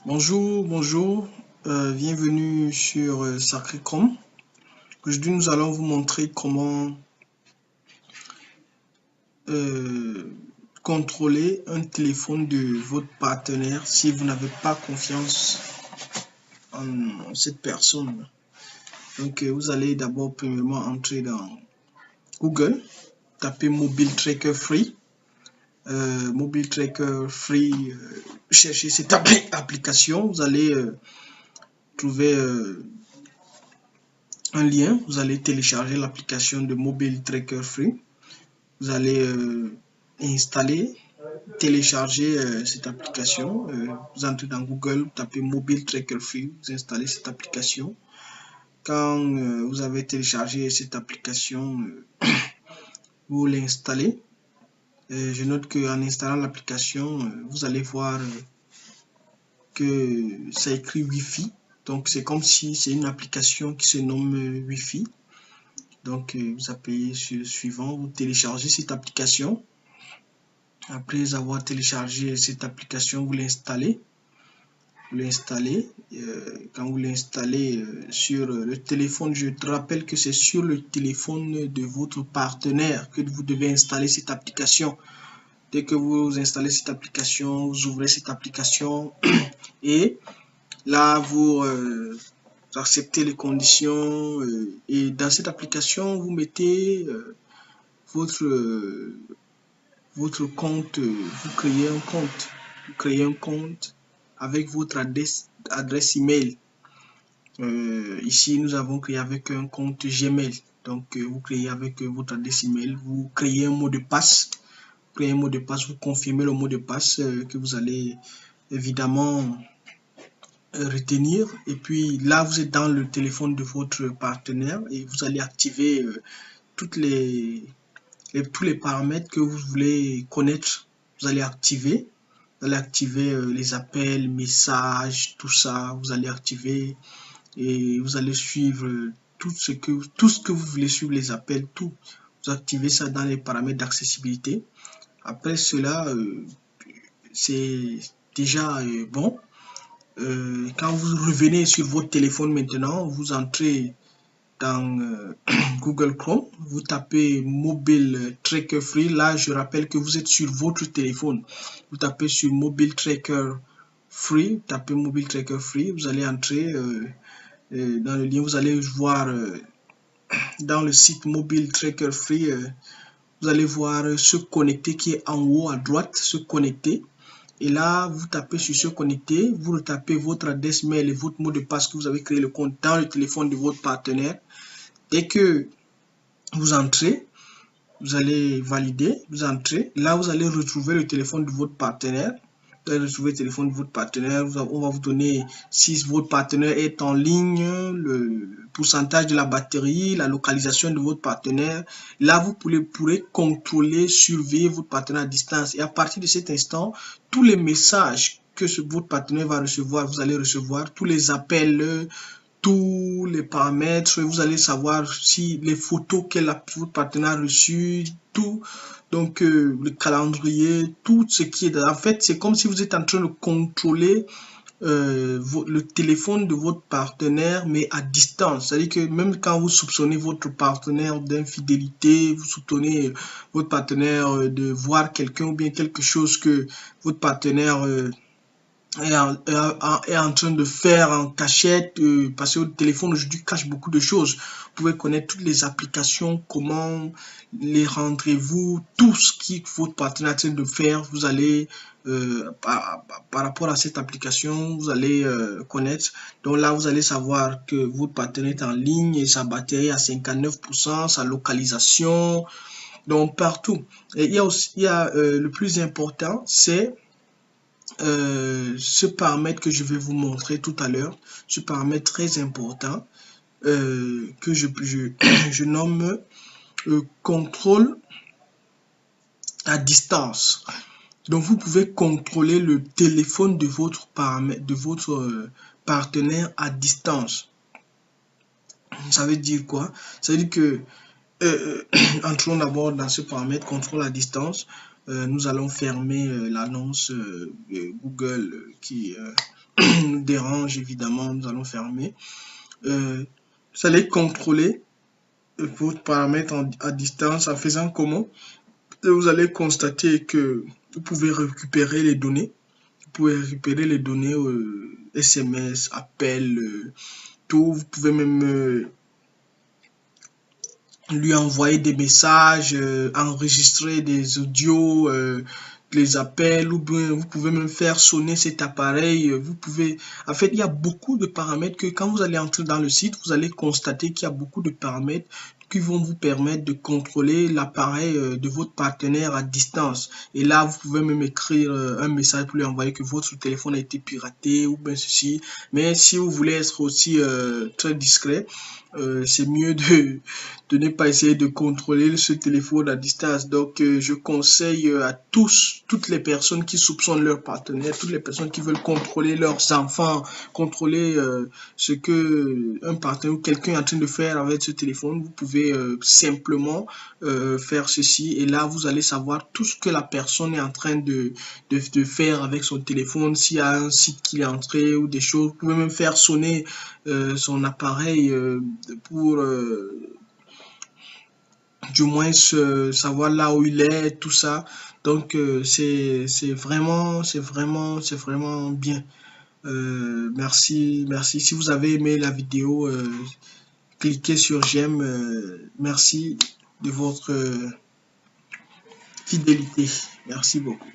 Bonjour, bienvenue sur Sacré Chrome. Aujourd'hui, nous allons vous montrer comment contrôler un téléphone de votre partenaire si vous n'avez pas confiance en cette personne. Donc, vous allez d'abord premièrement entrer dans Google, taper Mobile Tracker Free. Mobile Tracker Free, cherchez cette application, vous allez trouver un lien, vous allez télécharger l'application de Mobile Tracker Free, vous allez installer, télécharger cette application, vous entrez dans Google, vous tapez Mobile Tracker Free, vous installez cette application. Quand vous avez téléchargé cette application, vous l'installez. Je note qu'en installant l'application, vous allez voir que ça écrit Wi-Fi. Donc, c'est comme si c'est une application qui se nomme Wi-Fi. Donc, vous appuyez sur le suivant, vous téléchargez cette application. Après avoir téléchargé cette application, vous l'installez. Quand vous l'installez sur le téléphone, je te rappelle que c'est sur le téléphone de votre partenaire que vous devez installer cette application. Dès que vous installez cette application, vous ouvrez cette application et là, vous acceptez les conditions et dans cette application, vous mettez votre compte, vous créez un compte avec votre adresse email. Ici, nous avons créé avec un compte Gmail. Donc, vous créez avec votre adresse email, vous créez un mot de passe. Vous confirmez le mot de passe que vous allez évidemment retenir. Et puis là, vous êtes dans le téléphone de votre partenaire et vous allez activer tous les paramètres que vous voulez connaître. Vous allez activer les appels, messages, tout ça. Vous allez activer et vous allez suivre tout ce que vous voulez suivre, les appels, tout. Vous activez ça dans les paramètres d'accessibilité. Après cela, c'est déjà bon. Quand vous revenez sur votre téléphone maintenant, vous entrez dans Google Chrome, vous tapez Mobile Tracker Free. Là, je rappelle que vous êtes sur votre téléphone. Vous tapez sur Mobile Tracker Free, tapez Mobile Tracker Free. Vous allez entrer dans le lien, vous allez voir dans le site Mobile Tracker Free, vous allez voir se connecter qui est en haut à droite, se connecter. Et là, vous tapez sur se connecter, vous retapez votre adresse mail et votre mot de passe que vous avez créé le compte dans le téléphone de votre partenaire. Dès que vous entrez, vous allez valider, vous entrez. Là, vous allez retrouver le téléphone de votre partenaire. Vous allez retrouver le téléphone de votre partenaire. On va vous donner, si votre partenaire est en ligne, le pourcentage de la batterie, la localisation de votre partenaire. Là, vous pourrez contrôler, surveiller votre partenaire à distance. Et à partir de cet instant, tous les messages que votre partenaire va recevoir, vous allez recevoir. Tous les appels, tous les paramètres, vous allez savoir si les photos que votre partenaire a reçues, tout. Donc, le calendrier, tout ce qui est... En fait, c'est comme si vous êtes en train de contrôler le téléphone de votre partenaire, mais à distance. C'est-à-dire que même quand vous soupçonnez votre partenaire d'infidélité, vous soupçonnez votre partenaire de voir quelqu'un ou bien quelque chose que votre partenaire est en train de faire en cachette, parce que le téléphone aujourd'hui cache beaucoup de choses. Vous pouvez connaître toutes les applications, comment les rendez-vous, tout ce qui votre partenaire est en train de faire. Vous allez, par rapport à cette application, vous allez connaître. Donc là, vous allez savoir que votre partenaire est en ligne et sa batterie à 59%, sa localisation, donc partout. Et il y a le plus important, c'est ce paramètre que je vais vous montrer tout à l'heure, ce paramètre très important que je nomme contrôle à distance. Donc vous pouvez contrôler le téléphone de votre partenaire à distance. Ça veut dire quoi? Ça veut dire que entrons d'abord dans ce paramètre contrôle à distance. Nous allons fermer l'annonce Google qui nous dérange, évidemment, nous allons fermer. Vous allez contrôler votre paramètre à distance en faisant comment? Et vous allez constater que vous pouvez récupérer les données. Vous pouvez récupérer les données SMS, appels, tout. Vous pouvez même lui envoyer des messages, enregistrer des audios, les appels, ou bien vous pouvez même faire sonner cet appareil. Vous pouvez, en fait, il y a beaucoup de paramètres que quand vous allez entrer dans le site, vous allez constater qu'il y a beaucoup de paramètres qui vont vous permettre de contrôler l'appareil de votre partenaire à distance. Et là, vous pouvez même écrire un message pour lui envoyer que votre téléphone a été piraté ou bien ceci. Mais si vous voulez être aussi très discret, c'est mieux de ne pas essayer de contrôler ce téléphone à distance. Donc, je conseille à toutes les personnes qui soupçonnent leur partenaire, toutes les personnes qui veulent contrôler leurs enfants, contrôler ce que un partenaire ou quelqu'un est en train de faire avec ce téléphone, vous pouvez simplement faire ceci et là, vous allez savoir tout ce que la personne est en train de faire avec son téléphone, s'il y a un site qui est entré ou des choses. Vous pouvez même faire sonner son appareil pour du moins savoir là où il est, tout ça. Donc c'est vraiment bien. Merci. Si vous avez aimé la vidéo, cliquez sur j'aime. Merci de votre fidélité. Merci beaucoup.